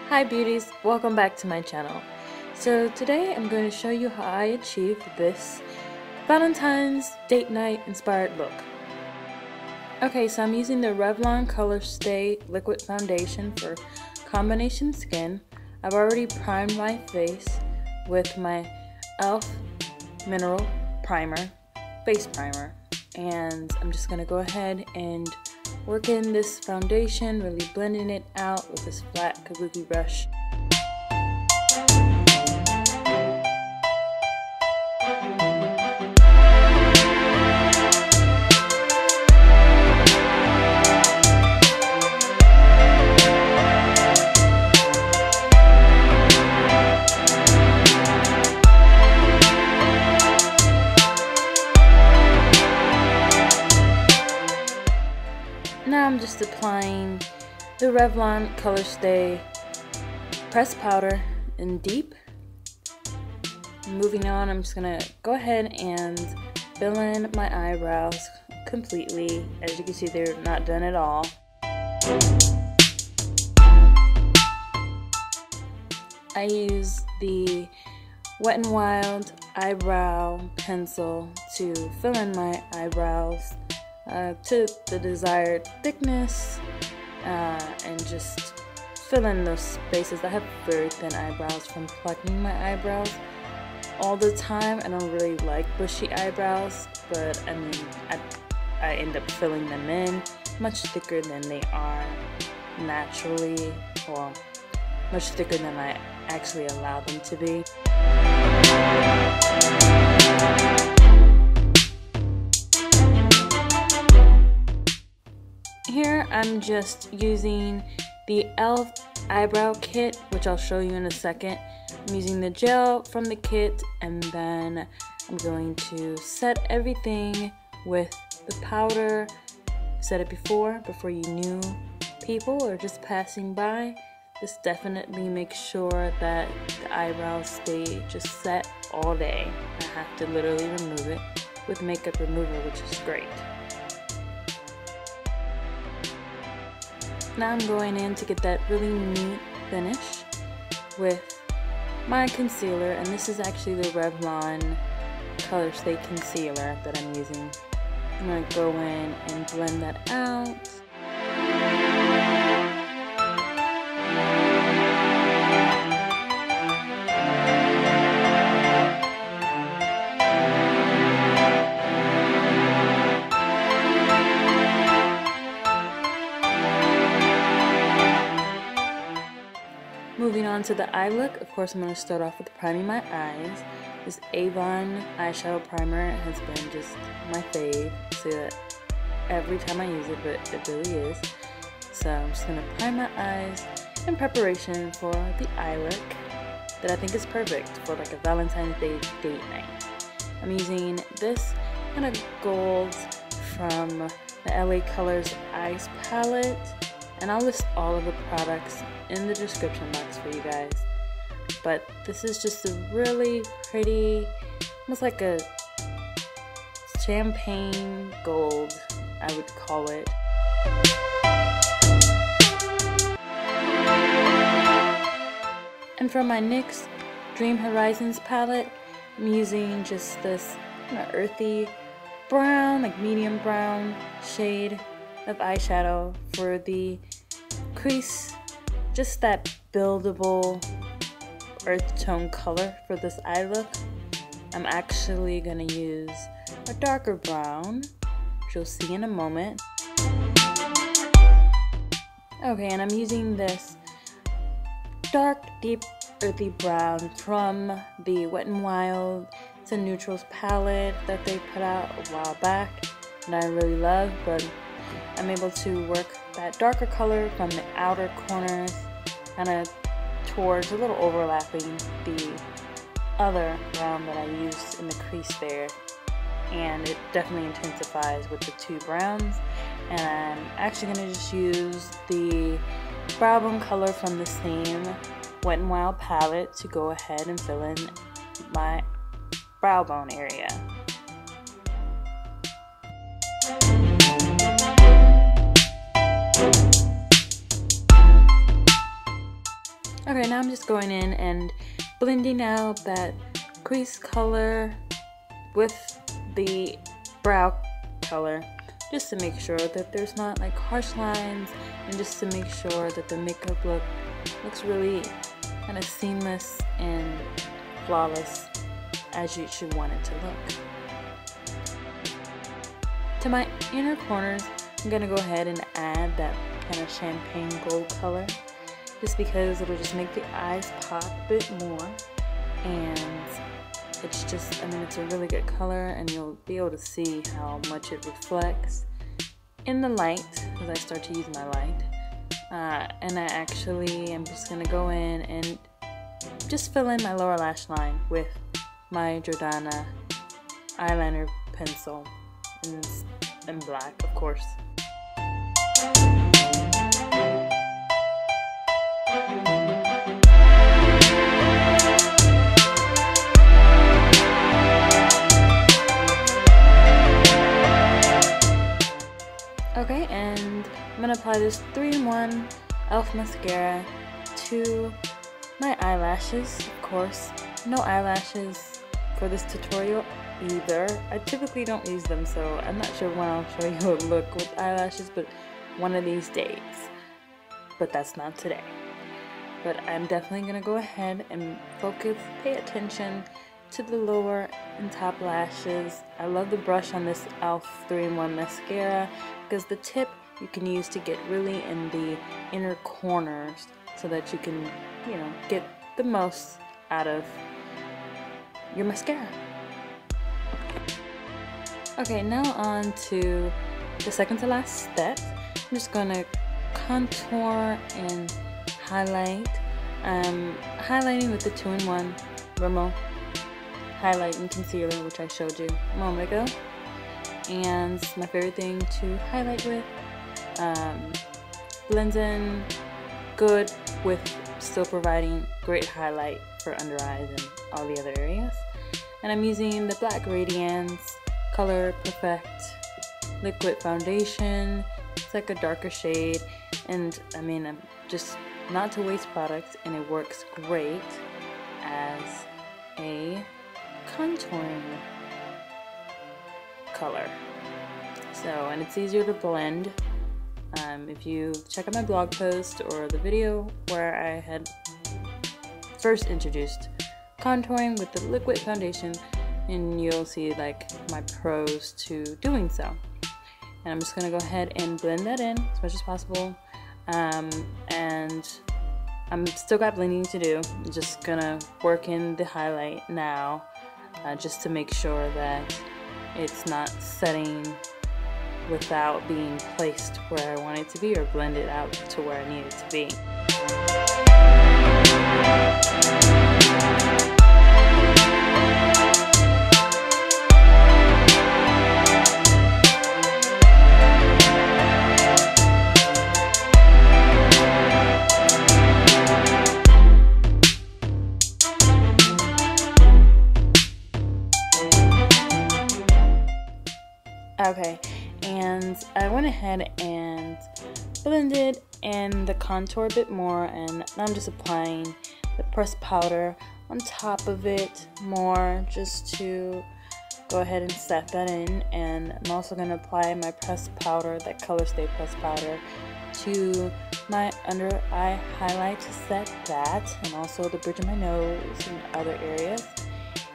Hi beauties, welcome back to my channel. So today I'm going to show you how I achieved this Valentine's date night inspired look. Okay, so I'm using the Revlon Color Stay Liquid Foundation for combination skin. I've already primed my face with my e.l.f. Mineral Primer, Face Primer. And I'm just going to go ahead and work in this foundation, really blending it out with this flat kabuki brush. Now I'm just applying the Revlon Color Stay pressed powder in deep. Moving on, I'm just gonna go ahead and fill in my eyebrows completely. As you can see, they're not done at all. I use the Wet n Wild Eyebrow Pencil to fill in my eyebrows to the desired thickness and just fill in those spaces. I have very thin eyebrows from plucking my eyebrows all the time. I don't really like bushy eyebrows, but I mean I end up filling them in much thicker than they are naturally, or much thicker than I actually allow them to be. Here I'm just using the e.l.f. Eyebrow Kit, which I'll show you in a second. I'm using the gel from the kit, and then I'm going to set everything with the powder. Said it before you knew people or just passing by. This definitely makes sure that the eyebrows stay just set all day. I have to literally remove it with makeup remover, which is great. Now I'm going in to get that really neat finish with my concealer, and this is actually the Revlon Color Stay Concealer that I'm using. I'm going to go in and blend that out. Moving on to the eye look, of course I'm going to start off with priming my eyes. This Avon eyeshadow primer has been just my fave. I say that every time I use it, but it really is. So I'm just going to prime my eyes in preparation for the eye look that I think is perfect for like a Valentine's Day date night. I'm using this kind of gold from the LA Colors Eyes palette. And I'll list all of the products in the description box for you guys. But this is just a really pretty, almost like a champagne gold, I would call it. And for my NYX Dream Horizons palette, I'm using just this kind of earthy brown, like medium brown shade of eyeshadow for the crease, just that buildable earth tone color for this eye look. I'm actually going to use a darker brown, which you'll see in a moment. Okay, and I'm using this dark, deep, earthy brown from the Wet n Wild It's a Neutrals palette that they put out a while back and I really love, but I'm able to work that darker color from the outer corners kind of towards a little overlapping the other brown that I used in the crease there, and it definitely intensifies with the two browns. And I'm actually going to just use the brow bone color from the same Wet n Wild palette to go ahead and fill in my brow bone area. Okay, now I'm just going in and blending out that crease color with the brow color, just to make sure that there's not like harsh lines, and just to make sure that the makeup looks really kind of seamless and flawless as you should want it to look. To my inner corners, I'm gonna go ahead and add that kind of champagne gold color, just because it'll just make the eyes pop a bit more. And it's just, I mean, it's a really good color, and you'll be able to see how much it reflects in the light as I start to use my light. And I actually am just gonna go in and just fill in my lower lash line with my Jordana Eyeliner Pencil in black, of course. Okay, and I'm going to apply this 3-in-1 e.l.f. mascara to my eyelashes. Of course, no eyelashes for this tutorial either. I typically don't use them, so I'm not sure when I'll show you a look with eyelashes, but one of these days. But that's not today. But I'm definitely going to go ahead and focus, pay attention to the lower and top lashes. I love the brush on this e.l.f. 3-in-1 mascara because the tip you can use to get really in the inner corners so that you can, you know, get the most out of your mascara. Okay, now on to the second to last step. I'm just gonna contour and highlight. Highlighting with the 2-in-1 Rimmel highlight and concealer, which I showed you a moment ago. And my favorite thing to highlight with. Blends in good with still providing great highlight for under eyes and all the other areas. And I'm using the black Radiance Color Perfect liquid foundation. It's like a darker shade, and I mean, I'm just not to waste products, and it works great as a contouring color. So, and it's easier to blend. If you check out my blog post or the video where I had first introduced contouring with the liquid foundation, and you'll see like my pros to doing so. And I'm just gonna go ahead and blend that in as much as possible. And I'm still got blending to do. I'm just gonna work in the highlight now, just to make sure that it's not setting without being placed where I want it to be, or blended out to where I need it to be. Okay, and I went ahead and blended in the contour a bit more, and now I'm just applying the pressed powder on top of it more, just to go ahead and set that in. And I'm also going to apply my pressed powder, that Color Stay pressed powder, to my under eye highlight to set that, and also the bridge of my nose and other areas.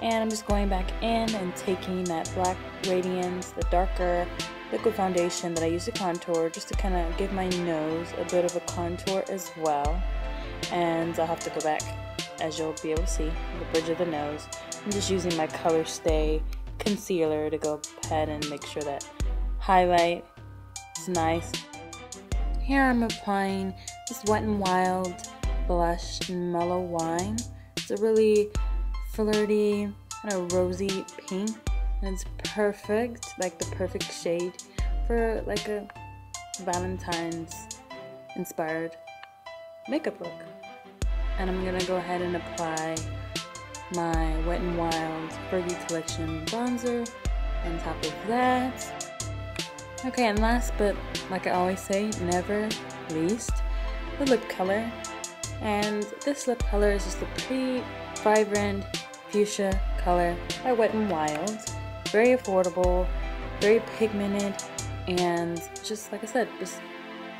And I'm just going back in and taking that black Radiance, the darker liquid foundation that I use to contour, just to kind of give my nose a bit of a contour as well. And I'll have to go back, as you'll be able to see, the bridge of the nose. I'm just using my Color Stay concealer to go ahead and make sure that highlight is nice. Here I'm applying this Wet n Wild blush in Mellow Wine. It's a really flirty, kind of rosy pink, and it's perfect, like the perfect shade for like a Valentine's inspired makeup look. And I'm gonna go ahead and apply my Wet n Wild Fergie Collection bronzer on top of that. Okay, and last but like I always say, never least, the lip color. And this lip color is just a pretty vibrant fuchsia color by Wet n Wild. Very affordable, very pigmented, and just like I said, just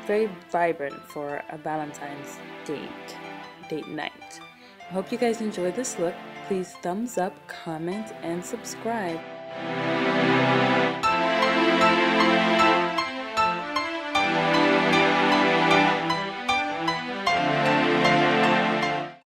very vibrant for a Valentine's date night. I hope you guys enjoyed this look. Please thumbs up, comment, and subscribe.